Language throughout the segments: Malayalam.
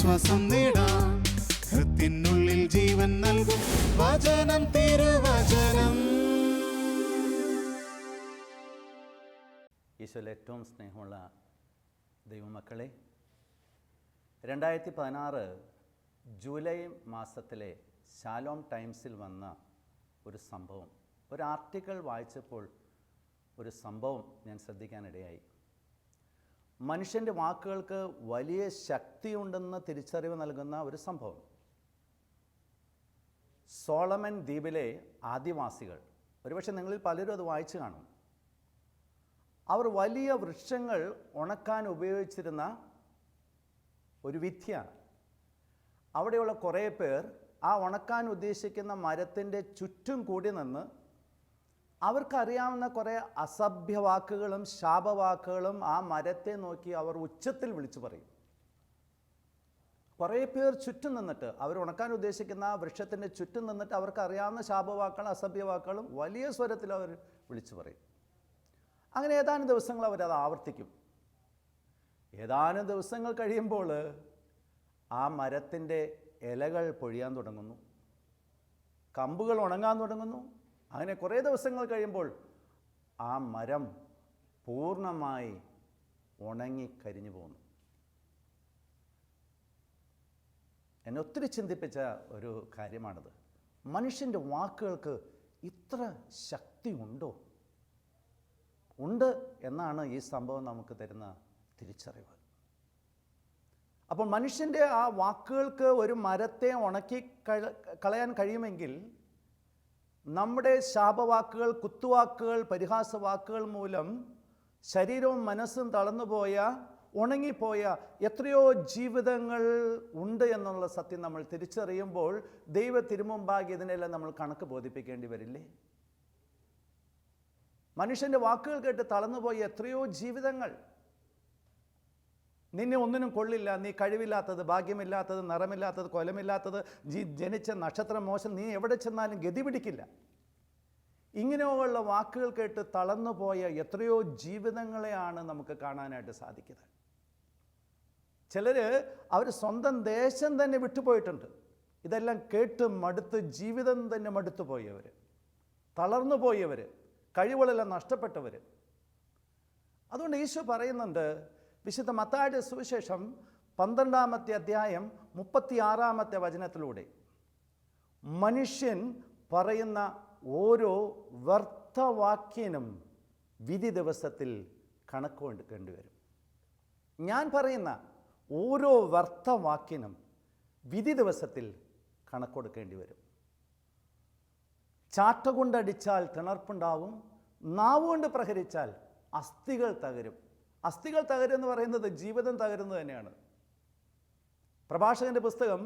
ആശ്വാസം നേടാം. ഹൃത്തിനുള്ളിൽ ജീവൻ നൽകും വചനം, തിരുവചനം. ഈശോയിൽ ഏറ്റവും സ്നേഹമുള്ള ദൈവമക്കളെ, 2016 ജൂലൈ മാസത്തിലെ ശാലോം ടൈംസിൽ വന്ന ഒരു സംഭവം, ഒരു ആർട്ടിക്കിൾ വായിച്ചപ്പോൾ ഒരു സംഭവം ഞാൻ ശ്രദ്ധിക്കാനിടയായി. മനുഷ്യൻ്റെ വാക്കുകൾക്ക് വലിയ ശക്തിയുണ്ടെന്ന് തിരിച്ചറിവ് നൽകുന്ന ഒരു സംഭവം. സോളമൻ ദ്വീപിലെ ആദിവാസികൾ, ഒരുപക്ഷെ നിങ്ങളിൽ പലരും അത് വായിച്ചു കാണും. അവർ വലിയ വൃക്ഷങ്ങൾ ഉണക്കാൻ ഉപയോഗിച്ചിരുന്ന ഒരു വിദ്യയാണ്. അവിടെയുള്ള കുറേ പേർ ആ ഉണക്കാൻ ഉദ്ദേശിക്കുന്ന മരത്തിൻ്റെ ചുറ്റും കൂടി നിന്ന് അവർക്കറിയാവുന്ന കുറേ അസഭ്യവാക്കുകളും ശാപവാക്കുകളും ആ മരത്തെ നോക്കി അവർ ഉച്ചത്തിൽ വിളിച്ചു പറയും. കുറേ പേർ ചുറ്റും നിന്നിട്ട്, അവർ ഉണക്കാൻ ഉദ്ദേശിക്കുന്ന ആ വൃക്ഷത്തിൻ്റെ ചുറ്റും നിന്നിട്ട് അവർക്കറിയാവുന്ന ശാപവാക്കുകളും അസഭ്യവാക്കുകളും വലിയ സ്വരത്തിൽ അവർ വിളിച്ചു പറയും. അങ്ങനെ ഏതാനും ദിവസങ്ങൾ അവരത് ആവർത്തിക്കും. ഏതാനും ദിവസങ്ങൾ കഴിയുമ്പോൾ ആ മരത്തിൻ്റെ ഇലകൾ പൊഴിയാൻ തുടങ്ങുന്നു, കമ്പുകൾ ഉണങ്ങാൻ തുടങ്ങുന്നു. അങ്ങനെ കുറേ ദിവസങ്ങൾ കഴിയുമ്പോൾ ആ മരം പൂർണ്ണമായി ഉണങ്ങി കരിഞ്ഞു പോകുന്നു. എന്നെ ഒത്തിരി ചിന്തിപ്പിച്ച ഒരു കാര്യമാണിത്. മനുഷ്യൻ്റെ വാക്കുകൾക്ക് ഇത്ര ശക്തി ഉണ്ടോ? ഉണ്ട് എന്നാണ് ഈ സംഭവം നമുക്ക് തരുന്ന തിരിച്ചറിവ്. അപ്പോൾ മനുഷ്യൻ്റെ ആ വാക്കുകൾക്ക് ഒരു മരത്തെ ഉണക്കി കളയാൻ കഴിയുമെങ്കിൽ, നമ്മുടെ ശാപവാക്കുകൾ, കുത്തുവാക്കുകൾ, പരിഹാസവാക്കുകൾ മൂലം ശരീരവും മനസ്സും തളർന്നുപോയ, ഉണങ്ങിപ്പോയ എത്രയോ ജീവിതങ്ങൾ ഉണ്ട് എന്നുള്ള സത്യം നമ്മൾ തിരിച്ചറിയുമ്പോൾ ദൈവ തിരുമുമ്പാകെ ഇതിനെല്ലാം നമ്മൾ കണക്ക് ബോധിപ്പിക്കേണ്ടി വരില്ലേ? മനുഷ്യൻ്റെ വാക്കുകൾ കേട്ട് തളർന്നുപോയ എത്രയോ ജീവിതങ്ങൾ. നിന്നെ ഒന്നിനും കൊള്ളില്ല, നീ കഴിവില്ലാത്തത്, ഭാഗ്യമില്ലാത്തത്, നിറമില്ലാത്തത്, കൊലമില്ലാത്തത്, ജനിച്ച നക്ഷത്രം മോശം, നീ എവിടെ ചെന്നാലും ഗതി പിടിക്കില്ല. ഇങ്ങനെയുള്ള വാക്കുകൾ കേട്ട് തളർന്നുപോയ എത്രയോ ജീവിതങ്ങളെയാണ് നമുക്ക് കാണാനായിട്ട് സാധിക്കുന്നത്. ചിലർ അവർ സ്വന്തം ദേശം തന്നെ വിട്ടുപോയിട്ടുണ്ട്. ഇതെല്ലാം കേട്ട് മടുത്ത് ജീവിതം തന്നെ മടുത്തു പോയവർ, തളർന്നു പോയവർ, കഴിവുകളെല്ലാം നഷ്ടപ്പെട്ടവർ. അതുകൊണ്ട് ഈശോ പറയുന്നുണ്ട്, വിശുദ്ധ മത്തായിയുടെ സുവിശേഷം 12-ാമത്തെ അധ്യായം 36-ാമത്തെ വചനത്തിലൂടെ, മനുഷ്യൻ പറയുന്ന ഓരോ വ്യർത്ഥവാക്യനും വിധി ദിവസത്തിൽ കണക്ക് കൊടുക്കേണ്ടി വരും. ഞാൻ പറയുന്ന ഓരോ വ്യർത്ഥവാക്യനും വിധി ദിവസത്തിൽ കണക്ക് കൊടുക്കേണ്ടി വരും. ചാട്ട കൊണ്ടടിച്ചാൽ തിണർപ്പുണ്ടാവും, നാവുകൊണ്ട് പ്രഹരിച്ചാൽ അസ്ഥികൾ തകരും. അസ്ഥികൾ തകരുമെന്ന് പറയുന്നത് ജീവിതം തകരുന്നത് തന്നെയാണ്. പ്രഭാഷകൻ്റെ പുസ്തകം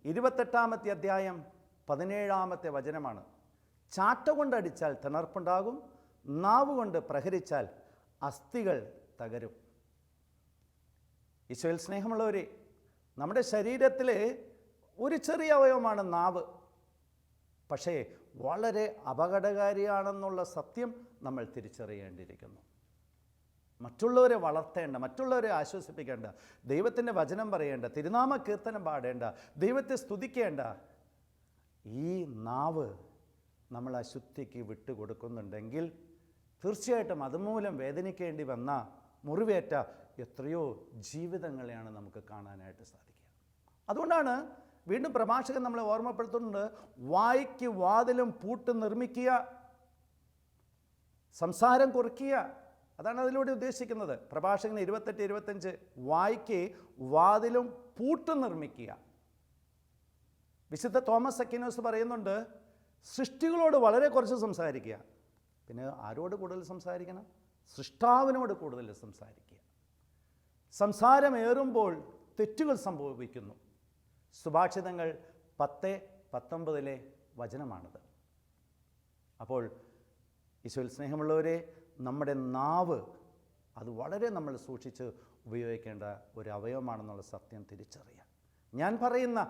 28-ാമത്തെ അധ്യായം 17-ാമത്തെ വചനമാണ്. ചാട്ട കൊണ്ടടിച്ചാൽ തിണർപ്പുണ്ടാകും, നാവ് കൊണ്ട് പ്രഹരിച്ചാൽ അസ്ഥികൾ തകരും. ഈശോയിൽ സ്നേഹമുള്ളവരെ, നമ്മുടെ ശരീരത്തിലെ ഒരു ചെറിയ അവയവമാണ് നാവ്. പക്ഷേ വളരെ അപകടകാരിയാണെന്നുള്ള സത്യം നമ്മൾ തിരിച്ചറിയേണ്ടിയിരിക്കുന്നു. മറ്റുള്ളവരെ വളർത്തേണ്ട, മറ്റുള്ളവരെ ആശ്വസിപ്പിക്കേണ്ട, ദൈവത്തിൻ്റെ വചനം പറയേണ്ട, തിരുനാമ കീർത്തനം പാടേണ്ട, ദൈവത്തെ സ്തുതിക്കേണ്ട ഈ നാവ് നമ്മൾ അശുദ്ധിക്ക് വിട്ടുകൊടുക്കുന്നുണ്ടെങ്കിൽ തീർച്ചയായിട്ടും അതുമൂലം വേദനിക്കേണ്ടി വന്ന, മുറിവേറ്റ എത്രയോ ജീവിതങ്ങളെയാണ് നമുക്ക് കാണാനായിട്ട് സാധിക്കുക. അതുകൊണ്ടാണ് വീണ്ടും പ്രഭാഷകൻ നമ്മളെ ഓർമ്മപ്പെടുത്തുന്നുണ്ട്, വായ്ക്ക് വാതിലും പൂട്ട് നിർമ്മിക്കുക, സംസാരം കുറിക്കുക. അതാണ് അതിലൂടെ ഉദ്ദേശിക്കുന്നത്. പ്രഭാഷകൻ 28-25, വായ്ക്ക് വാതിലും പൂട്ട് നിർമ്മിക്കുക. വിശുദ്ധ തോമസ് അക്വിനാസ് പറയുന്നുണ്ട്, സൃഷ്ടികളോട് വളരെ കുറച്ച് സംസാരിക്കുക. പിന്നെ ആരോട് കൂടുതൽ സംസാരിക്കണം? സൃഷ്ടാവിനോട് കൂടുതൽ സംസാരിക്കുക. സംസാരമേറുമ്പോൾ തെറ്റുകൾ സംഭവിക്കുന്നു. സുഭാഷിതങ്ങൾ 10:19 വചനമാണിത്. അപ്പോൾ ഈശോയിൽ സ്നേഹമുള്ളവരെ, നമ്മുടെ നാവ് അത് വളരെ നമ്മൾ സൂക്ഷിച്ച് ഉപയോഗിക്കേണ്ട ഒരു അവയവമാണെന്നുള്ള സത്യം തിരിച്ചറിയാം. ഞാൻ പറയുന്ന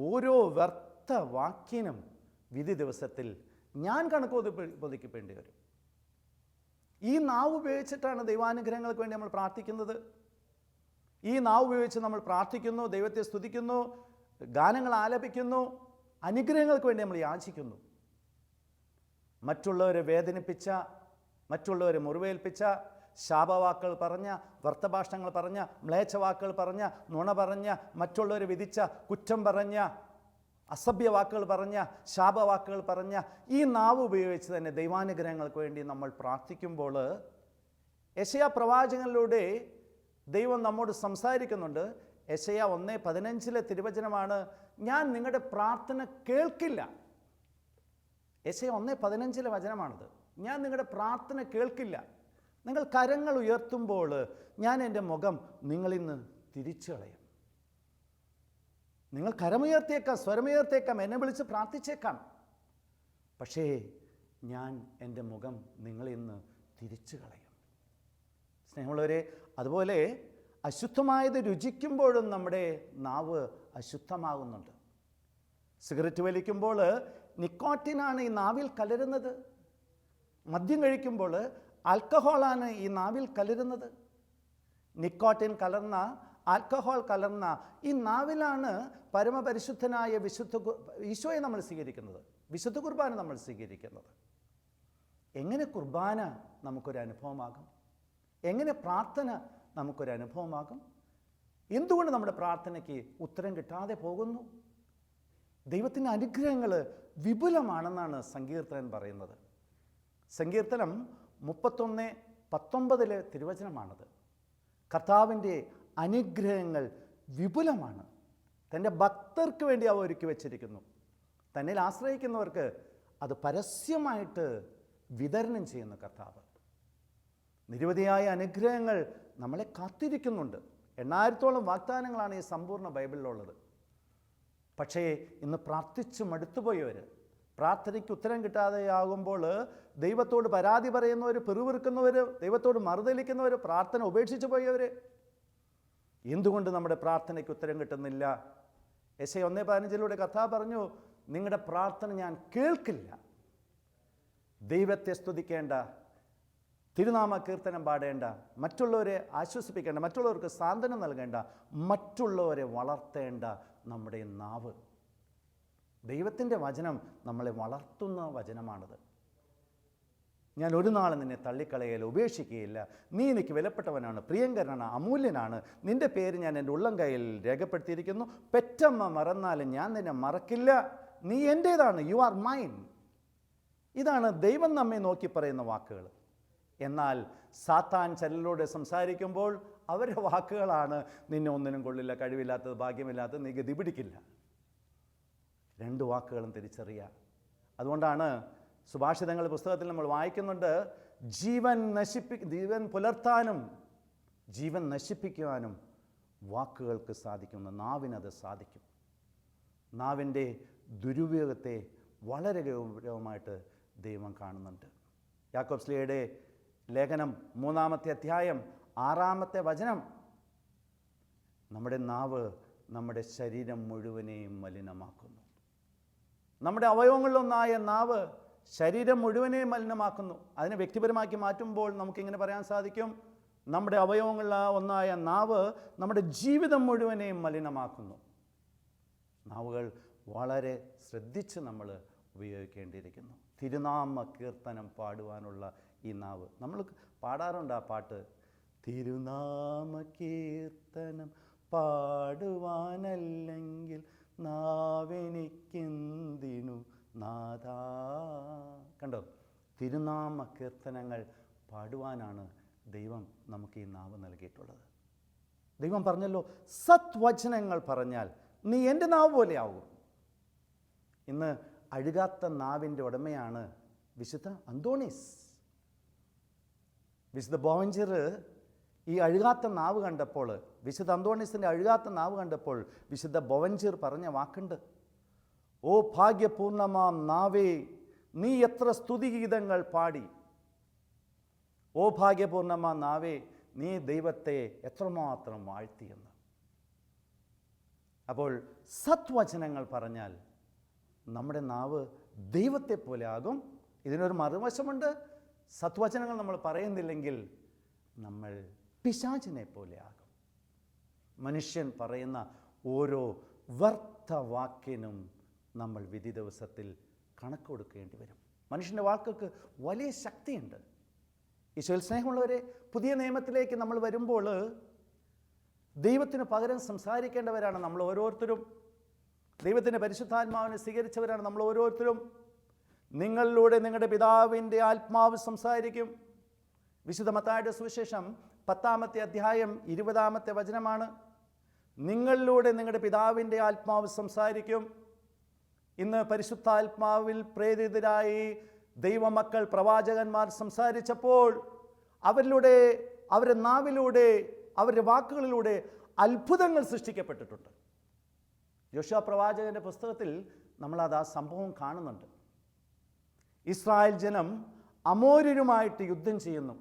ഓരോ വ്യർത്ഥ വാക്കിനും വിധി ദിവസത്തിൽ ഞാൻ കണക്ക് ബോധിക്കപ്പെടേണ്ടി വരും. ഈ നാവ് ഉപയോഗിച്ചിട്ടാണ് ദൈവാനുഗ്രഹങ്ങൾക്ക് വേണ്ടി നമ്മൾ പ്രാർത്ഥിക്കുന്നത്. ഈ നാവ് ഉപയോഗിച്ച് നമ്മൾ പ്രാർത്ഥിക്കുന്നു, ദൈവത്തെ സ്തുതിക്കുന്നു, ഗാനങ്ങൾ ആലപിക്കുന്നു, അനുഗ്രഹങ്ങൾക്ക് വേണ്ടി നമ്മൾ യാചിക്കുന്നു. മറ്റുള്ളവരെ വേദനിപ്പിച്ച, മറ്റുള്ളവരെ മുറിവേൽപ്പിച്ച, ശാപവാക്കുകൾ പറഞ്ഞ, വ്യർത്ഥഭാഷണങ്ങൾ പറഞ്ഞ, മ്ലേച്ഛവാക്കുകൾ പറഞ്ഞ, നുണ പറഞ്ഞ, മറ്റുള്ളവരെ വിധിച്ച, കുറ്റം പറഞ്ഞ, അസഭ്യവാക്കുകൾ പറഞ്ഞ, ശാപവാക്കുകൾ പറഞ്ഞ ഈ നാവ് ഉപയോഗിച്ച് തന്നെ ദൈവാനുഗ്രഹങ്ങൾക്ക് വേണ്ടി നമ്മൾ പ്രാർത്ഥിക്കുമ്പോൾ യെശയ്യാ പ്രവാചകനിലൂടെ ദൈവം നമ്മോട് സംസാരിക്കുന്നുണ്ട്. യെശയ്യാ 1:15 തിരുവചനമാണ്, ഞാൻ നിങ്ങളുടെ പ്രാർത്ഥന കേൾക്കില്ല. യെശയ്യാ 1:15 വചനമാണത്. ഞാൻ നിങ്ങളുടെ പ്രാർത്ഥന കേൾക്കില്ല. നിങ്ങൾ കരങ്ങൾ ഉയർത്തുമ്പോൾ ഞാൻ എൻ്റെ മുഖം നിങ്ങളിൽ നിന്ന് തിരിച്ചു കളയും. നിങ്ങൾ കരമുയർത്തിയേക്കാം, സ്വരമുയർത്തിയേക്കാം, എന്നെ വിളിച്ച് പ്രാർത്ഥിച്ചേക്കാം, പക്ഷേ ഞാൻ എൻ്റെ മുഖം നിങ്ങളിൽ നിന്ന് തിരിച്ചു കളയും. സ്നേഹമുള്ളവരെ, അതുപോലെ അശുദ്ധമായത് രുചിക്കുമ്പോഴും നമ്മുടെ നാവ് അശുദ്ധമാകുന്നുണ്ട്. സിഗരറ്റ് വലിക്കുമ്പോൾ നിക്കോട്ടിനാണ് ഈ നാവിൽ കലരുന്നത്. മദ്യം കഴിക്കുമ്പോൾ ആൽക്കഹോളാണ് ഈ നാവിൽ കലരുന്നത്. നിക്കോട്ടിൻ കലർന്ന, ആൽക്കഹോൾ കലർന്ന ഈ നാവിലാണ് പരമപരിശുദ്ധനായ ഈശോയെ നമ്മൾ സ്വീകരിക്കുന്നത്, വിശുദ്ധ കുർബാന നമ്മൾ സ്വീകരിക്കുന്നത്. എങ്ങനെ കുർബാന നമുക്കൊരു അനുഭവമാകും? എങ്ങനെ പ്രാർത്ഥന നമുക്കൊരു അനുഭവമാകും? എന്തുകൊണ്ട് നമ്മുടെ പ്രാർത്ഥനയ്ക്ക് ഉത്തരം കിട്ടാതെ പോകുന്നു? ദൈവത്തിൻ്റെ അനുഗ്രഹങ്ങൾ വിപുലമാണെന്നാണ് സങ്കീർത്തനൻ പറയുന്നത്. സങ്കീർത്തനം 31:19 തിരുവചനമാണത്. കർത്താവിൻ്റെ അനുഗ്രഹങ്ങൾ വിപുലമാണ്. തൻ്റെ ഭക്തർക്ക് വേണ്ടി അവ ഒരുക്കി വച്ചിരിക്കുന്നു. തന്നിൽ ആശ്രയിക്കുന്നവർക്ക് അത് പരസ്യമായിട്ട് വിതരണം ചെയ്യുന്ന കർത്താവ്. നിരവധിയായ അനുഗ്രഹങ്ങൾ നമ്മളെ കാത്തിരിക്കുന്നുണ്ട്. 8000-ഓളം വാഗ്ദാനങ്ങളാണ് ഈ സമ്പൂർണ്ണ ബൈബിളിലുള്ളത്. പക്ഷേ ഇന്ന് പ്രാർത്ഥിച്ചു മടുത്തുപോയവർ, പ്രാർത്ഥനയ്ക്ക് ഉത്തരം കിട്ടാതെയാകുമ്പോൾ ദൈവത്തോട് പരാതി പറയുന്നവർ, പിറുവിറുക്കുന്നവർ, ദൈവത്തോട് മറുതലിക്കുന്നവർ, പ്രാർത്ഥന ഉപേക്ഷിച്ചു പോയവർ, എന്തുകൊണ്ട് നമ്മുടെ പ്രാർത്ഥനയ്ക്ക് ഉത്തരം കിട്ടുന്നില്ല? യെശയ്യാ 1:15 കർത്താവ് പറഞ്ഞു, നിങ്ങളുടെ പ്രാർത്ഥന ഞാൻ കേൾക്കില്ല. ദൈവത്തെ സ്തുതിക്കേണ്ട, തിരുനാമ കീർത്തനം പാടേണ്ട, മറ്റുള്ളവരെ ആശ്വസിപ്പിക്കേണ്ട, മറ്റുള്ളവർക്ക് സാന്ത്വനം നൽകേണ്ട, മറ്റുള്ളവരെ വളർത്തേണ്ട നമ്മുടെ നാവ്. ദൈവത്തിൻ്റെ വചനം നമ്മളെ വളർത്തുന്ന വചനമാണത്. ഞാൻ ഒരു നാളും നിന്നെ തള്ളിക്കളയല്ല, ഉപേക്ഷിക്കുകയില്ല. നീ എനിക്ക് വിലപ്പെട്ടവനാണ്, പ്രിയങ്കരനാണ്, അമൂല്യനാണ്. നിൻ്റെ പേര് ഞാൻ എൻ്റെ ഉള്ളം കയ്യിൽ രേഖപ്പെടുത്തിയിരിക്കുന്നു. പെറ്റമ്മ മറന്നാലും ഞാൻ നിന്നെ മറക്കില്ല. നീ എൻ്റേതാണ്, യു ആർ മൈൻ. ഇതാണ് ദൈവം നമ്മെ നോക്കി പറയുന്ന വാക്കുകൾ. എന്നാൽ സാത്താൻ ചിലരോട് സംസാരിക്കുമ്പോൾ അവരുടെ വാക്കുകളാണ്, നിന്നെ ഒന്നിനും കൊള്ളില്ല, കഴിവില്ലാത്തത്, ഭാഗ്യമില്ലാത്തത്, നീ ഗതി പിടിക്കില്ല. 2 വാക്കുകളും തിരിച്ചറിയുക. അതുകൊണ്ടാണ് സുഭാഷിതങ്ങൾ പുസ്തകത്തിൽ നമ്മൾ വായിക്കുന്നുണ്ട്, ജീവൻ പുലർത്താനും ജീവൻ നശിപ്പിക്കുവാനും വാക്കുകൾക്ക് സാധിക്കുന്നു, നാവിനത് സാധിക്കും. നാവിൻ്റെ ദുരുപയോഗത്തെ വളരെ ഗൗരവമായിട്ട് ദൈവം കാണുന്നുണ്ട്. യാക്കോബ് ശ്ലീഹയുടെ ലേഖനം 3-ാമത്തെ അധ്യായം 6-ാമത്തെ വചനം, നമ്മുടെ നാവ് നമ്മുടെ ശരീരം മുഴുവനെയും മലിനമാക്കുന്നു. നമ്മുടെ അവയവങ്ങളിലൊന്നായ നാവ് ശരീരം മുഴുവനെയും മലിനമാക്കുന്നു. അതിനെ വ്യക്തിപരമാക്കി മാറ്റുമ്പോൾ നമുക്കിങ്ങനെ പറയാൻ സാധിക്കും, നമ്മുടെ അവയവങ്ങളിൽ ഒന്നായ നാവ് നമ്മുടെ ജീവിതം മുഴുവനെയും മലിനമാക്കുന്നു. നാവുകൾ വളരെ ശ്രദ്ധിച്ച് നമ്മൾ ഉപയോഗിക്കേണ്ടിയിരിക്കുന്നു. തിരുനാമ കീർത്തനം പാടുവാനുള്ള ഈ നാവ്, നമ്മൾ പാടാറുണ്ട് ആ പാട്ട്, തിരുനാമ കീർത്തനം പാടുവാനല്ലെങ്കിൽ നാവെനിക്കെന്തിനു നാഥാ. കണ്ടോ, തിരുനാമ കീർത്തനങ്ങൾ പാടുവാനാണ് ദൈവം നമുക്ക് ഈ നാവ് നൽകിയിട്ടുള്ളത്. ദൈവം പറഞ്ഞല്ലോ, സത്വചനങ്ങൾ പറഞ്ഞാൽ നീ എൻ്റെ നാവ് പോലെയാവും. ഇന്ന് അഴുകാത്ത നാവിൻ്റെ ഉടമയാണ് വിശുദ്ധ അന്തോണീസ്. വിശുദ്ധ ബോവഞ്ചർ ഈ അഴുകാത്ത നാവ് കണ്ടപ്പോൾ, വിശുദ്ധ അന്തോണീസിൻ്റെ അഴുകാത്ത നാവ് കണ്ടപ്പോൾ വിശുദ്ധ ബോവഞ്ചർ പറഞ്ഞ വാക്കുണ്ട്, ഓ ഭാഗ്യപൂർണമാം നാവേ, നീ എത്ര സ്തുതിഗീതങ്ങൾ പാടി. ഓ ഭാഗ്യപൂർണമാം നാവേ, നീ ദൈവത്തെ എത്രമാത്രം വാഴ്ത്തിയെന്ന്. അപ്പോൾ സത്വചനങ്ങൾ പറഞ്ഞാൽ നമ്മുടെ നാവ് ദൈവത്തെ പോലെ ആകും. ഇതിനൊരു മറുവശമുണ്ട്, സത്വചനങ്ങൾ നമ്മൾ പറയുന്നില്ലെങ്കിൽ നമ്മൾ പിശാചിനെ പോലെ ആകും. മനുഷ്യൻ പറയുന്ന ഓരോ വ്യർത്ഥവാക്കിനും നമ്മൾ വിധി ദിവസത്തിൽ കണക്ക് കൊടുക്കേണ്ടി വരും. മനുഷ്യൻ്റെ വാക്കുകൾക്ക് വലിയ ശക്തിയുണ്ട്. ഈശോയിൽ സ്നേഹമുള്ളവരെ, പുതിയ നിയമത്തിലേക്ക് നമ്മൾ വരുമ്പോൾ ദൈവത്തിന് പകരം സംസാരിക്കേണ്ടവരാണ് നമ്മൾ ഓരോരുത്തരും. ദൈവത്തിൻ്റെ പരിശുദ്ധാത്മാവിനെ സ്വീകരിച്ചവരാണ് നമ്മൾ ഓരോരുത്തരും. നിങ്ങളിലൂടെ നിങ്ങളുടെ പിതാവിൻ്റെ ആത്മാവ് സംസാരിക്കും. വിശുദ്ധ മത്തായിയുടെ സുവിശേഷം 10-ാമത്തെ അധ്യായം 20-ാമത്തെ വചനമാണ്. നിങ്ങളിലൂടെ നിങ്ങളുടെ പിതാവിൻ്റെ ആത്മാവ് സംസാരിക്കും. ഇന്ന് പരിശുദ്ധാത്മാവിൽ പ്രേരിതരായി ദൈവമക്കൾ പ്രവാചകന്മാർ സംസാരിച്ചപ്പോൾ അവരിലൂടെ, അവരുടെ നാവിലൂടെ, അവരുടെ വാക്കുകളിലൂടെ അത്ഭുതങ്ങൾ സൃഷ്ടിക്കപ്പെട്ടിട്ടുണ്ട്. യോശുവ പ്രവാചകൻ്റെ പുസ്തകത്തിൽ നമ്മളത് ആ സംഭവം കാണുന്നുണ്ട്. ഇസ്രായേൽ ജനം അമോര്യരുമായിട്ട് യുദ്ധം ചെയ്യുന്നു.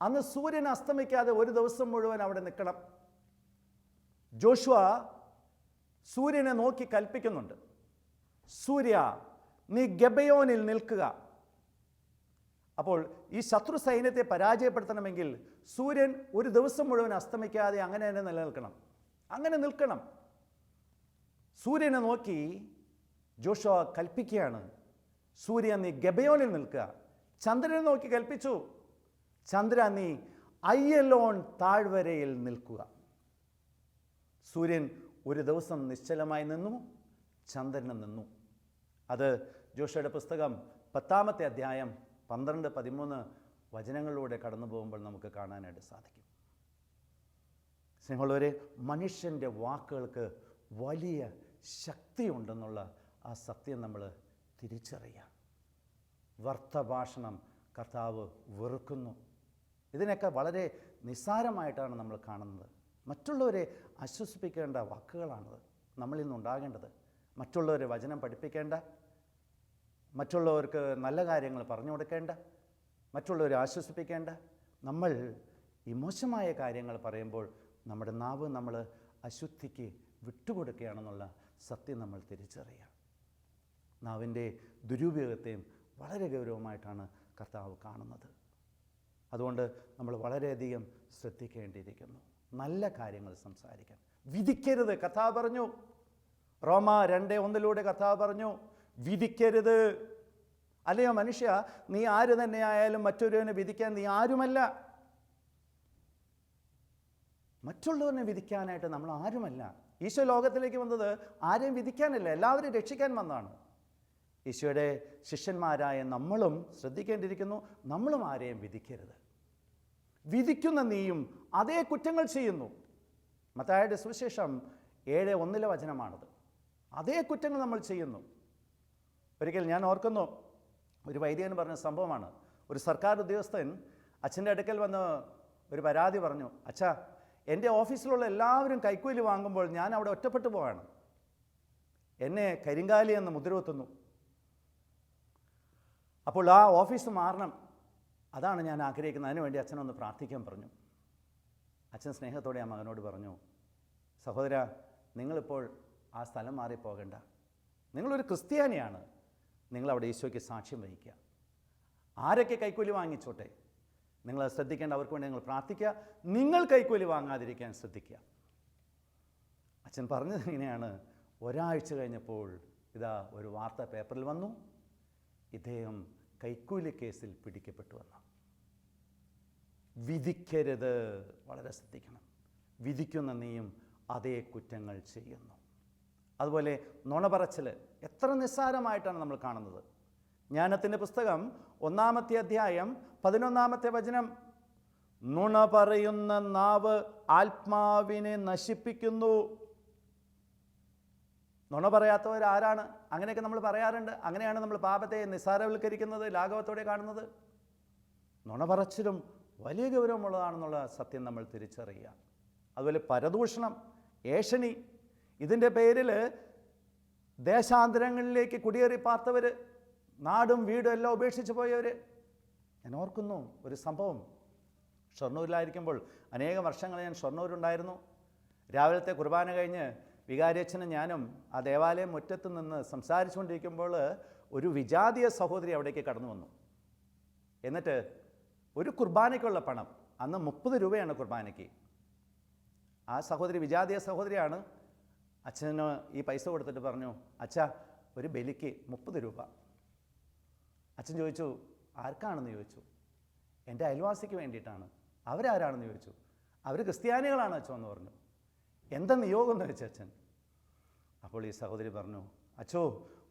അന്ന് സൂര്യൻ അസ്തമിക്കാതെ ഒരു ദിവസം മുഴുവൻ അവിടെ നിൽക്കണം. ജോഷുവ സൂര്യനെ നോക്കി കൽപ്പിക്കുന്നുണ്ട്, സൂര്യ നീ ഗബയോനിൽ നിൽക്കുക. അപ്പോൾ ഈ ശത്രു സൈന്യത്തെ പരാജയപ്പെടുത്തണമെങ്കിൽ സൂര്യൻ ഒരു ദിവസം മുഴുവൻ അസ്തമിക്കാതെ അങ്ങനെ തന്നെ നിലനിൽക്കണം. അങ്ങനെ നിൽക്കണം. സൂര്യനെ നോക്കി ജോഷുവ കൽപ്പിക്കുകയാണ്, സൂര്യ നീ ഗബയോനിൽ നിൽക്കുക. ചന്ദ്രനെ നോക്കി കൽപ്പിച്ചു, ചന്ദ്ര നീ അയ്യലോൺ താഴ്വരയിൽ നിൽക്കുക. സൂര്യൻ ഒരു ദിവസം നിശ്ചലമായി നിന്നു, ചന്ദ്രന് നിന്നു. അത് ജോഷുവയുടെ പുസ്തകം 10-ാമത്തെ അധ്യായം 12-13 വചനങ്ങളിലൂടെ കടന്നു പോകുമ്പോൾ നമുക്ക് കാണാനായിട്ട് സാധിക്കും. സ്നേഹമുള്ളവരെ, മനുഷ്യൻ്റെ വാക്കുകൾക്ക് വലിയ ശക്തിയുണ്ടെന്നുള്ള ആ സത്യം നമ്മൾ തിരിച്ചറിയാം. വ്യർത്ഥഭാഷണം കർത്താവ് വെറുക്കുന്നു. ഇതിനൊക്കെ വളരെ നിസ്സാരമായിട്ടാണ് നമ്മൾ കാണുന്നത്. മറ്റുള്ളവരെ ആശ്വസിപ്പിക്കേണ്ട വാക്കുകളാണത് നമ്മളിൽ നിന്നുണ്ടാകേണ്ടത്. മറ്റുള്ളവരെ വചനം പഠിപ്പിക്കേണ്ട, മറ്റുള്ളവർക്ക് നല്ല കാര്യങ്ങൾ പറഞ്ഞു കൊടുക്കേണ്ട, മറ്റുള്ളവരെ ആശ്വസിപ്പിക്കേണ്ട. നമ്മൾ ഈ മോശമായ കാര്യങ്ങൾ പറയുമ്പോൾ നമ്മുടെ നാവ് നമ്മൾ അശുദ്ധിക്ക് വിട്ടുകൊടുക്കുകയാണെന്നുള്ള സത്യം നമ്മൾ തിരിച്ചറിയാം. നാവിൻ്റെ ദുരുപയോഗത്തെയും വളരെ ഗൗരവമായിട്ടാണ് കർത്താവ് കാണുന്നത്. അതുകൊണ്ട് നമ്മൾ വളരെയധികം ശ്രദ്ധിക്കേണ്ടിയിരിക്കുന്നു. നല്ല കാര്യങ്ങൾ സംസാരിക്കാൻ. വിധിക്കരുത്, കർത്താവ് പറഞ്ഞു. റോമ 2:1 കർത്താവ് പറഞ്ഞു, വിധിക്കരുത്. അല്ലയോ മനുഷ്യ, നീ ആര് തന്നെയായാലും മറ്റൊരുവനെ വിധിക്കാൻ നീ ആരുമല്ല. മറ്റുള്ളവരെ വിധിക്കാനായിട്ട് നമ്മൾ ആരുമല്ല. ഈശോ ലോകത്തിലേക്ക് വന്നത് ആരെയും വിധിക്കാനല്ല, എല്ലാവരെയും രക്ഷിക്കാൻ വന്നതാണ്. ഈശോയുടെ ശിഷ്യന്മാരായ നമ്മളും ശ്രദ്ധിക്കേണ്ടിയിരിക്കുന്നു, നമ്മളും ആരെയും വിധിക്കരുത്. വിധിക്കുന്ന നീയും അതേ കുറ്റങ്ങൾ ചെയ്യുന്നു. മത്തായിയുടെ സുവിശേഷം 7:1 വചനമാണത്. അതേ കുറ്റങ്ങൾ നമ്മൾ ചെയ്യുന്നു. ഒരിക്കൽ ഞാൻ ഓർക്കുന്നു, ഒരു വൈദികൻ പറഞ്ഞ സംഭവമാണ്. ഒരു സർക്കാർ ഉദ്യോഗസ്ഥൻ അച്ഛൻ്റെ അടുക്കൽ വന്ന് ഒരു പരാതി പറഞ്ഞു, അച്ഛാ, എൻ്റെ ഓഫീസിലുള്ള എല്ലാവരും കൈക്കൂലി വാങ്ങുമ്പോൾ ഞാൻ അവിടെ ഒറ്റപ്പെട്ടു പോവാണ്. എന്നെ കരിങ്കാലി എന്ന് മുദ്രകുത്തുന്നു. അപ്പോൾ ആ ഓഫീസ് മാറണം, അതാണ് ഞാൻ ആഗ്രഹിക്കുന്നത്. അതിനുവേണ്ടി അച്ഛനൊന്ന് പ്രാർത്ഥിക്കാൻ പറഞ്ഞു. അച്ഛൻ സ്നേഹത്തോടെ ആ മകനോട് പറഞ്ഞു, സഹോദര, നിങ്ങളിപ്പോൾ ആ സ്ഥലം മാറിപ്പോകണ്ട. നിങ്ങളൊരു ക്രിസ്ത്യാനിയാണ്. നിങ്ങളവിടെ ഈശോയ്ക്ക് സാക്ഷ്യം വഹിക്കുക. ആരൊക്കെ കൈക്കൂലി വാങ്ങിച്ചോട്ടെ, നിങ്ങൾ ശ്രദ്ധിക്കേണ്ട, അവർക്ക് വേണ്ടി നിങ്ങൾ പ്രാർത്ഥിക്കുക. നിങ്ങൾ കൈക്കൂലി വാങ്ങാതിരിക്കാൻ ശ്രദ്ധിക്കുക. അച്ഛൻ പറഞ്ഞത് ഇങ്ങനെയാണ്. ഒരാഴ്ച കഴിഞ്ഞപ്പോൾ ഇതാ ഒരു വാർത്ത പേപ്പറിൽ വന്നു, ഇദ്ദേഹം കൈക്കൂലി കേസിൽ പിടിക്കപ്പെട്ടു വന്നു. വിധിക്കരുത്, വളരെ ശ്രദ്ധിക്കണം. വിധിക്കുന്ന നീയും അതേ കുറ്റങ്ങൾ ചെയ്യുന്നു. അതുപോലെ നുണ പറച്ചിൽ എത്ര നിസ്സാരമായിട്ടാണ് നമ്മൾ കാണുന്നത്. ജ്ഞാനത്തിൻ്റെ പുസ്തകം 1-ാമത്തെ അധ്യായം 11-ാമത്തെ വചനം, നുണ പറയുന്ന നാവ് ആത്മാവിനെ നശിപ്പിക്കുന്നു. നുണ പറയാത്തവരാരാണ്? അങ്ങനെയൊക്കെ നമ്മൾ പറയാറുണ്ട്. അങ്ങനെയാണ് നമ്മൾ പാപത്തെ നിസ്സാരവൽക്കരിക്കുന്നത്, ലാഘവത്തോടെ കാണുന്നത്. നുണ പറച്ചിലും വലിയ ഗൗരവമുള്ളതാണെന്നുള്ള സത്യം നമ്മൾ തിരിച്ചറിയുക. അതുപോലെ പരദൂഷണം, ഏഷണി, ഇതിൻ്റെ പേരിൽ ദേശാന്തരങ്ങളിലേക്ക് കുടിയേറി പാർത്തവർ, നാടും വീടും എല്ലാം ഉപേക്ഷിച്ച് പോയവർ. ഞാൻ ഓർക്കുന്നു ഒരു സംഭവം. ഷൊർണൂരിലായിരിക്കുമ്പോൾ അനേകം വർഷങ്ങൾ ഞാൻ ഷൊർണൂരുണ്ടായിരുന്നു. രാവിലത്തെ കുർബാന കഴിഞ്ഞ് വികാരിയച്ഛനും ഞാനും ആ ദേവാലയം മുറ്റത്ത് നിന്ന് സംസാരിച്ചുകൊണ്ടിരിക്കുമ്പോൾ ഒരു വിജാതീയ സഹോദരി അവിടേക്ക് കടന്നു വന്നു. എന്നിട്ട് ഒരു കുർബാനയ്ക്കുള്ള പണം, അന്ന് 30 രൂപയാണ് കുർബാനയ്ക്ക്, ആ സഹോദരി വിജാതീയ സഹോദരിയാണ്. അച്ഛന് ഈ പൈസ കൊടുത്തിട്ട് പറഞ്ഞു, അച്ഛാ ഒരു ബലിക്ക് 30 രൂപ. അച്ഛൻ ചോദിച്ചു, ആർക്കാണെന്ന് ചോദിച്ചു. എൻ്റെ അയൽവാസിക്ക് വേണ്ടിയിട്ടാണ്. അവരാരാണെന്ന് ചോദിച്ചു. അവർ ക്രിസ്ത്യാനികളാണ് അച്ഛൻ എന്ന് പറഞ്ഞു. എന്താ നിയോഗം എന്ന് വെച്ചു അച്ഛൻ. അപ്പോൾ ഈ സഹോദരി പറഞ്ഞു, അച്ഛോ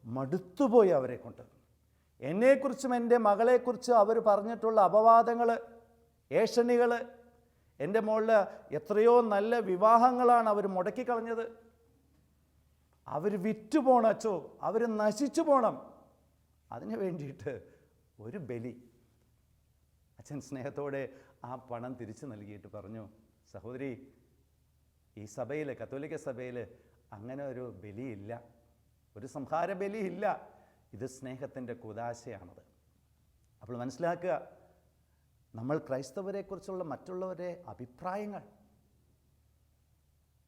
മടുത്തുപോയി അവരെ കൊണ്ട്. എന്നെക്കുറിച്ചും എൻ്റെ മകളെക്കുറിച്ചും അവർ പറഞ്ഞിട്ടുള്ള അപവാദങ്ങൾ, ഏഷണികൾ, എൻ്റെ മോളിൽ എത്രയോ നല്ല വിവാഹങ്ങളാണ് അവർ മുടക്കിക്കളഞ്ഞത്. അവർ വിറ്റുപോണം അച്ചോ, അവർ നശിച്ചു പോകണം. അതിനു വേണ്ടിയിട്ട് ഒരു ബലി. അച്ഛൻ സ്നേഹത്തോടെ ആ പണം തിരിച്ചു നൽകിയിട്ട് പറഞ്ഞു, സഹോദരി, ഈ സഭയിൽ, കത്തോലിക്ക സഭയിൽ അങ്ങനെ ഒരു ബലിയില്ല, ഒരു സംഹാര ബലിയില്ല. ഇത് സ്നേഹത്തിൻ്റെ കുദാശയാണത്. അപ്പോൾ മനസ്സിലാക്കുക, നമ്മൾ ക്രൈസ്തവരെക്കുറിച്ചുള്ള മറ്റുള്ളവരെ അഭിപ്രായങ്ങൾ,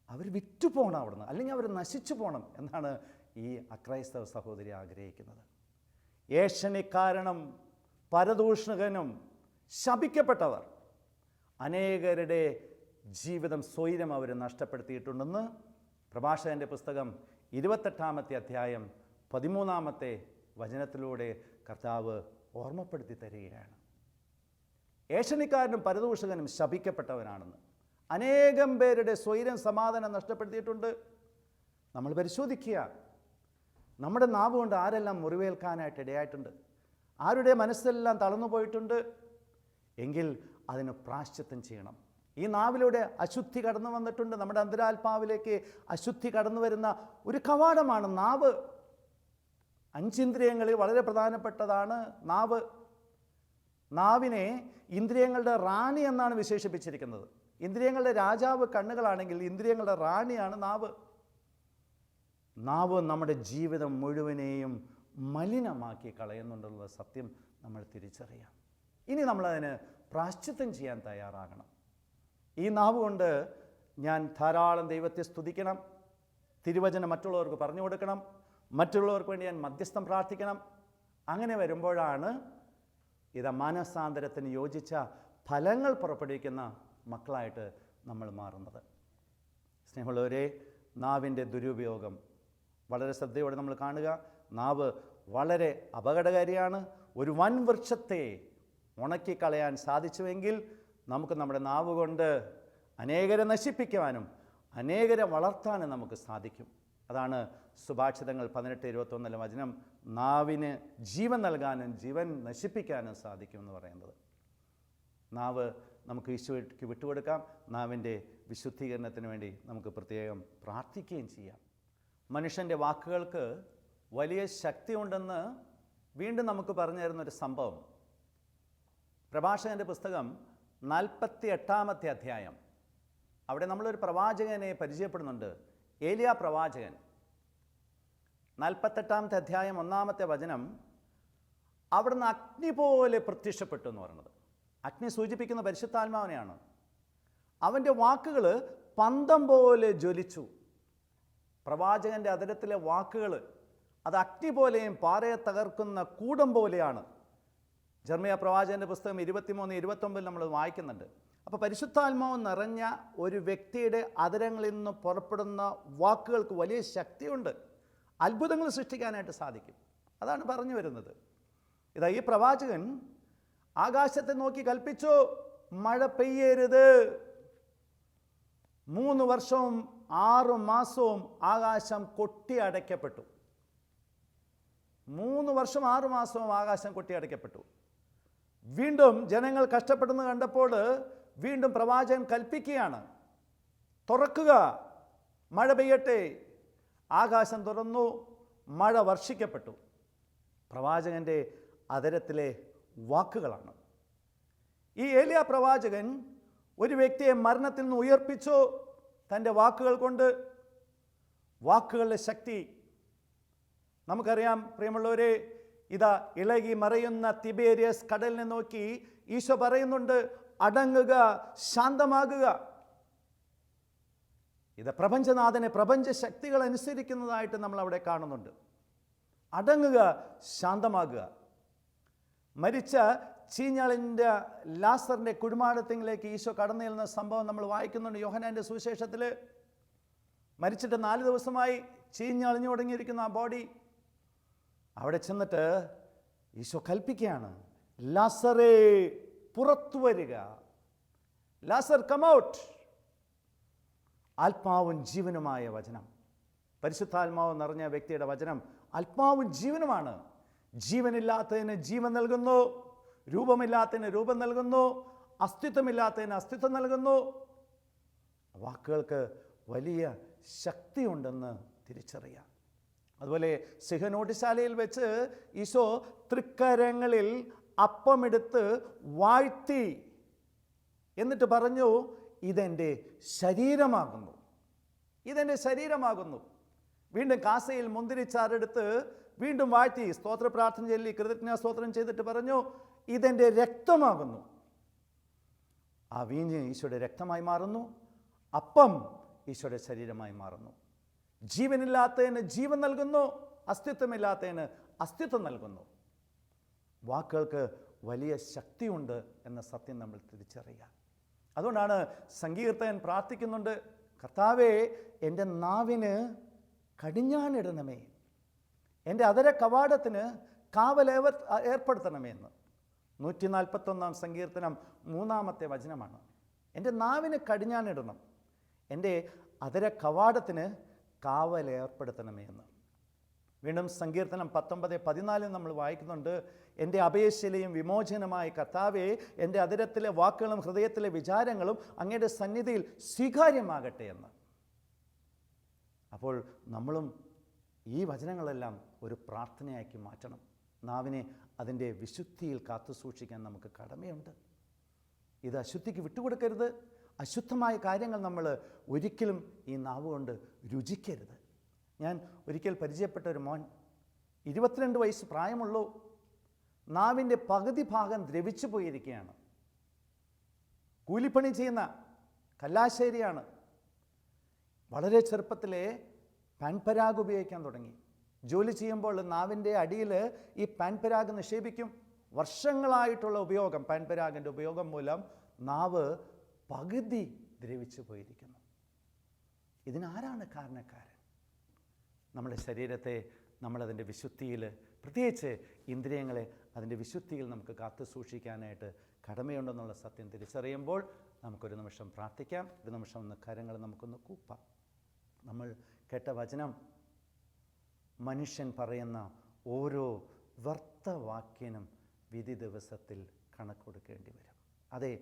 അവർ വിറ്റുപോകണം അവിടുന്ന്, അല്ലെങ്കിൽ അവർ നശിച്ചു പോകണം എന്നാണ് ഈ അക്രൈസ്തവ സഹോദരി ആഗ്രഹിക്കുന്നത്. ഏഷണിക്കാരനും പരദൂഷകനും ശപിക്കപ്പെട്ടവർ, അനേകരുടെ ജീവിതം സ്വൈരം അവർ നഷ്ടപ്പെടുത്തിയിട്ടുണ്ടെന്ന് പ്രഭാഷകൻ്റെ പുസ്തകം 28-ാമത്തെ അധ്യായം 13-ാമത്തെ വചനത്തിലൂടെ കർത്താവ് ഓർമ്മപ്പെടുത്തി തരികയാണ്. ഏഷണിക്കാരനും പരദൂഷകനും ശപിക്കപ്പെട്ടവനാണെന്ന്. അനേകം പേരുടെ സ്വൈരം സമാധാനം നഷ്ടപ്പെടുത്തിയിട്ടുണ്ട്. നമ്മൾ പരിശോധിക്കുക, നമ്മുടെ നാവ് കൊണ്ട് ആരെല്ലാം മുറിവേൽക്കാനായിട്ട് ഇടയായിട്ടുണ്ട്, ആരുടെ മനസ്സെല്ലാം തളർന്നു പോയിട്ടുണ്ട് എങ്കിൽ അതിന് പ്രാശ്ചിത്തം ചെയ്യണം. ഈ നാവിലൂടെ അശുദ്ധി കടന്നു വന്നിട്ടുണ്ട്. നമ്മുടെ അന്തരാത്മാവിലേക്ക് അശുദ്ധി കടന്നു വരുന്ന ഒരു കവാടമാണ് നാവ്. 5 ഇന്ദ്രിയങ്ങളിൽ വളരെ പ്രധാനപ്പെട്ടതാണ് നാവ്. നാവിനെ ഇന്ദ്രിയങ്ങളുടെ റാണി എന്നാണ് വിശേഷിപ്പിച്ചിരിക്കുന്നത്. ഇന്ദ്രിയങ്ങളുടെ രാജാവ് കണ്ണുകളാണെങ്കിൽ ഇന്ദ്രിയങ്ങളുടെ റാണിയാണ് നാവ്. നാവ് നമ്മുടെ ജീവിതം മുഴുവനെയും മലിനമാക്കി കളയുന്നുണ്ടെന്നുള്ള സത്യം നമ്മൾ തിരിച്ചറിയാം. ഇനി നമ്മളതിന് പ്രാശ്ചിത്തം ചെയ്യാൻ തയ്യാറാകണം. ഈ നാവ് കൊണ്ട് ഞാൻ ധാരാളം ദൈവത്തെ സ്തുതിക്കണം, തിരുവചനം മറ്റുള്ളവർക്ക് പറഞ്ഞു കൊടുക്കണം, മറ്റുള്ളവർക്ക് വേണ്ടി ഞാൻ മധ്യസ്ഥം പ്രാർത്ഥിക്കണം. അങ്ങനെ വരുമ്പോഴാണ് ഇത് മാനസാന്തരത്തിന് യോജിച്ച ഫലങ്ങൾ പുറപ്പെടുവിക്കുന്ന മക്കളായിട്ട് നമ്മൾ മാറുന്നത്. സ്നേഹമുള്ളവരെ, നാവിൻ്റെ ദുരുപയോഗം വളരെ ശ്രദ്ധയോടെ നമ്മൾ കാണുക. നാവ് വളരെ അപകടകാരിയാണ്. ഒരു വൻ വൃക്ഷത്തെ ഉണക്കിക്കളയാൻ സാധിച്ചുവെങ്കിൽ നമുക്ക് നമ്മുടെ നാവ് കൊണ്ട് അനേകരെ നശിപ്പിക്കുവാനും അനേകരെ വളർത്താനും നമുക്ക് സാധിക്കും. അതാണ് സുഭാഷിതങ്ങൾ 18:21 വചനം, നാവിന് ജീവൻ നൽകാനും ജീവൻ നശിപ്പിക്കാനും സാധിക്കുമെന്ന് പറയുന്നത്. നാവ് നമുക്ക് ഈശോയ്ക്ക് വിട്ടുകൊടുക്കാം. നാവിൻ്റെ വിശുദ്ധീകരണത്തിന് വേണ്ടി നമുക്ക് പ്രത്യേകം പ്രാർത്ഥിക്കുകയും ചെയ്യാം. മനുഷ്യൻ്റെ വാക്കുകൾക്ക് വലിയ ശക്തിയുണ്ടെന്ന് വീണ്ടും നമുക്ക് പറഞ്ഞു തരുന്നൊരു സംഭവം പ്രഭാഷകൻ്റെ പുസ്തകം 48-ാമത്തെ അധ്യായം. അവിടെ നമ്മളൊരു പ്രവാചകനെ പരിചയപ്പെടുന്നുണ്ട്, ഏലിയ പ്രവാചകൻ. 48-ാമത്തെ അധ്യായം 1-ാമത്തെ വചനം, അവിടുന്ന് അഗ്നി പോലെ പ്രത്യക്ഷപ്പെട്ടു എന്ന് പറയുന്നത്. അഗ്നി സൂചിപ്പിക്കുന്ന പരിശുദ്ധാത്മാവിനെയാണ്. അവൻ്റെ വാക്കുകൾ പന്തം പോലെ ജ്വലിച്ചു. പ്രവാചകൻ്റെ അധരത്തിലെ വാക്കുകൾ അത് അഗ്നി പോലെയും പാറയെ തകർക്കുന്ന കൂടം പോലെയാണ്. ജെറമ്യാ പ്രവാചകൻ്റെ പുസ്തകം 23-29 നമ്മൾ വായിക്കുന്നുണ്ട്. അപ്പോൾ പരിശുദ്ധാത്മാവ് നിറഞ്ഞ ഒരു വ്യക്തിയുടെ അധരങ്ങളിൽ നിന്ന് പുറപ്പെടുന്ന വാക്കുകൾക്ക് വലിയ ശക്തിയുണ്ട്. അത്ഭുതങ്ങൾ സൃഷ്ടിക്കാനായിട്ട് സാധിക്കും. അതാണ് പറഞ്ഞു വരുന്നത്. ഇതാ ഈ പ്രവാചകൻ ആകാശത്തെ നോക്കി കൽപ്പിച്ചു, മഴ പെയ്യരുത്. 3 വർഷവും 6 മാസവും ആകാശം കൊട്ടി അടയ്ക്കപ്പെട്ടു. 3 വർഷം 6 മാസവും ആകാശം കൊട്ടി അടയ്ക്കപ്പെട്ടു. വീണ്ടും ജനങ്ങൾ കഷ്ടപ്പെടുന്നത് കണ്ടപ്പോൾ വീണ്ടും പ്രവാചകൻ കൽപ്പിക്കുകയാണ്, തുറക്കുക, മഴ പെയ്യട്ടെ. ആകാശം തുറന്നു, മഴ വർഷിക്കപ്പെട്ടു. പ്രവാചകൻ്റെ അധരത്തിലെ വാക്കുകളാണ്. ഈ ഏലിയ പ്രവാചകൻ ഒരു വ്യക്തിയെ മരണത്തിൽ നിന്ന് ഉയർപ്പിച്ചു തൻ്റെ വാക്കുകൾ കൊണ്ട്. വാക്കുകളുടെ ശക്തി നമുക്കറിയാം പ്രിയമുള്ളവരെ. ഇതാ ഇളകി മറയുന്ന തിബേരിയസ് കടലിനെ നോക്കി ഈശോ പറയുന്നുണ്ട്, അടങ്ങുക, ശാന്തമാകുക. ഇത് പ്രപഞ്ചനാഥനെ, പ്രപഞ്ച ശക്തികൾ അനുസരിക്കുന്നതായിട്ട് നമ്മൾ അവിടെ കാണുന്നുണ്ട്. അടങ്ങുക, ശാന്തമാകുക. മരിച്ച ചീഞ്ഞളിൻ്റെ ലാസറിൻ്റെ കുഴിമാടത്തിലേക്ക് ഈശോ കടന്നു ചെല്ലുന്ന സംഭവം നമ്മൾ വായിക്കുന്നുണ്ട് യോഹന്നാൻ്റെ സുവിശേഷത്തിൽ. മരിച്ചിട്ട് 4 ദിവസമായി ചീഞ്ഞളിഞ്ഞു തുടങ്ങിയിരിക്കുന്ന ആ ബോഡി. അവിടെ ചെന്നിട്ട് ഈശോ കൽപ്പിക്കുകയാണ്, ലാസറേ പുറത്തു വരിക, ലാസർ കം ഔട്ട്. ആത്മാവും ജീവനുമായ വചനം, പരിശുദ്ധാത്മാവ് നിറഞ്ഞ വ്യക്തിയുടെ വചനം ആത്മാവും ജീവനുമാണ്. ജീവനില്ലാത്തതിന് ജീവൻ നൽകുന്നു, രൂപമില്ലാത്തതിന് രൂപം നൽകുന്നു, അസ്തിത്വമില്ലാത്തതിന് അസ്തിത്വം നൽകുന്നു. വാക്കുകൾക്ക് വലിയ ശക്തിയുണ്ടെന്ന് തിരിച്ചറിയാം. അതുപോലെ സിഹനോട്ടിശാലയിൽ വെച്ച് ഈശോ തൃക്കരങ്ങളിൽ അപ്പമെടുത്ത് വാഴ്ത്തി എന്നിട്ട് പറഞ്ഞു, ഇതെൻ്റെ ശരീരമാകുന്നു, ഇതെൻ്റെ ശരീരമാകുന്നു. വീണ്ടും കാസയിൽ മുന്തിരിച്ചാറെടുത്ത് വീണ്ടും വാഴ്ത്തി സ്തോത്ര പ്രാർത്ഥന ചൊല്ലി കൃതജ്ഞ സ്തോത്രം ചെയ്തിട്ട് പറഞ്ഞു, ഇതെൻ്റെ രക്തമാകുന്നു. ആ വീഞ്ഞ് ഈശോയുടെ രക്തമായി മാറുന്നു, അപ്പം ഈശോയുടെ ശരീരമായി മാറുന്നു. ജീവനില്ലാത്തതിന് ജീവൻ നൽകുന്നു, അസ്തിത്വമില്ലാത്തതിന് അസ്തിത്വം നൽകുന്നു. വാക്കുകൾക്ക് വലിയ ശക്തിയുണ്ട് എന്ന സത്യം നമ്മൾ തിരിച്ചറിയുക. അതുകൊണ്ടാണ് സങ്കീർത്തകൻ പ്രാർത്ഥിക്കുന്നുണ്ട്, കർത്താവേ എൻ്റെ നാവിന് കടിഞ്ഞാണിടണമേ, എൻ്റെ അധര കവാടത്തിന് കാവൽ ഏർപ്പെടുത്തണമേ എന്ന്. 141 സങ്കീർത്തനം 3-ാമത്തെ വചനമാണ്. എൻ്റെ നാവിന് കടിഞ്ഞാണിടണം, എൻ്റെ അധര കവാടത്തിന് കാവൽ ഏർപ്പെടുത്തണമേ എന്ന്. വീണ്ടും സങ്കീർത്തനം 19:14 നമ്മൾ വായിക്കുന്നുണ്ട്, എൻ്റെ അപേക്ഷയിലെയും വിമോചനമായ കർത്താവേ, എൻ്റെ അധരത്തിലെ വാക്കുകളും ഹൃദയത്തിലെ വിചാരങ്ങളും അങ്ങയുടെ സന്നിധിയിൽ സ്വീകാര്യമാകട്ടെ എന്ന്. അപ്പോൾ നമ്മളും ഈ വചനങ്ങളെല്ലാം ഒരു പ്രാർത്ഥനയാക്കി മാറ്റണം. നാവിനെ അതിൻ്റെ വിശുദ്ധിയിൽ കാത്തു സൂക്ഷിക്കാൻ നമുക്ക് കടമയുണ്ട്. ഇത് അശുദ്ധിക്ക് വിട്ടുകൊടുക്കരുത്. അശുദ്ധമായ കാര്യങ്ങൾ നമ്മൾ ഒരിക്കലും ഈ നാവ് കൊണ്ട് രുചിക്കരുത്. ഞാൻ ഒരിക്കൽ പരിചയപ്പെട്ട ഒരു മോൻ, 22 വയസ്സ് പ്രായമുള്ളൂ, നാവിൻ്റെ പകുതി ഭാഗം ദ്രവിച്ചു പോയിരിക്കുകയാണ്. കൂലിപ്പണി ചെയ്യുന്ന കല്ലാശ്ശേരിയാണ്. വളരെ ചെറുപ്പത്തിലെ പാൻപരാഗ് ഉപയോഗിക്കാൻ തുടങ്ങി. ജോലി ചെയ്യുമ്പോൾ നാവിൻ്റെ അടിയിൽ ഈ പാൻപരാഗ് നിക്ഷേപിക്കും. വർഷങ്ങളായിട്ടുള്ള ഉപയോഗം, പാൻപരാഗിൻ്റെ ഉപയോഗം മൂലം നാവ് പകുതി ദ്രവിച്ചു പോയിരിക്കുന്നു. ഇതിനാരാണ് കാരണക്കാരൻ? നമ്മുടെ ശരീരത്തെ നമ്മളതിൻ്റെ വിശുദ്ധിയിൽ, പ്രത്യേകിച്ച് ഇന്ദ്രിയങ്ങളെ അതിൻ്റെ വിശുദ്ധിയിൽ നമുക്ക് കാത്തു സൂക്ഷിക്കാനായിട്ട് കടമയുണ്ടെന്നുള്ള സത്യം തിരിച്ചറിയുമ്പോൾ നമുക്കൊരു നിമിഷം പ്രാർത്ഥിക്കാം. ഒരു നിമിഷം ഒന്ന് കരങ്ങൾ നമുക്കൊന്ന് കൂപ്പാം. നമ്മൾ കേട്ട വചനം, മനുഷ്യൻ പറയുന്ന ഓരോ വ്യർത്ഥവാക്യനും വിധി ദിവസത്തിൽ കണക്ക് കൊടുക്കേണ്ടി വരും. അതെ,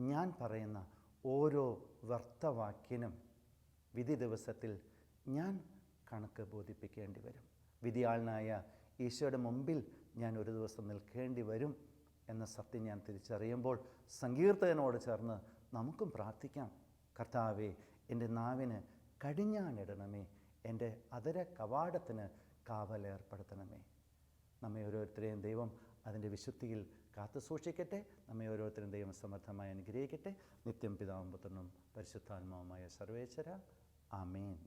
ഞാൻ പറയുന്ന ഓരോ വ്യർത്ഥവാക്യനും വിധി ദിവസത്തിൽ ഞാൻ കണക്ക് ബോധിപ്പിക്കേണ്ടി വരും. വിധിയാളനായ ഈശോയുടെ മുമ്പിൽ ഞാൻ ഒരു ദിവസം നിൽക്കേണ്ടി വരും എന്ന സത്യം ഞാൻ തിരിച്ചറിയുമ്പോൾ സങ്കീർത്തകനോട് ചേർന്ന് നമുക്കും പ്രാർത്ഥിക്കാം. കർത്താവേ, എൻ്റെ നാവിന് കടിഞ്ഞാണിടണമേ, എൻ്റെ അധര കവാടത്തിന് കാവലേർപ്പെടുത്തണമേ. നമ്മെ ഓരോരുത്തരെയും ദൈവം അതിൻ്റെ വിശുദ്ധിയിൽ കാത്തു സൂക്ഷിക്കട്ടെ. നമ്മെ ഓരോരുത്തരും ദൈവം സമർത്ഥമായി അനുഗ്രഹിക്കട്ടെ. നിത്യം പിതാവും പുത്രനും പരിശുദ്ധാത്മാവുമായ സർവേശ്വര. ആമേൻ.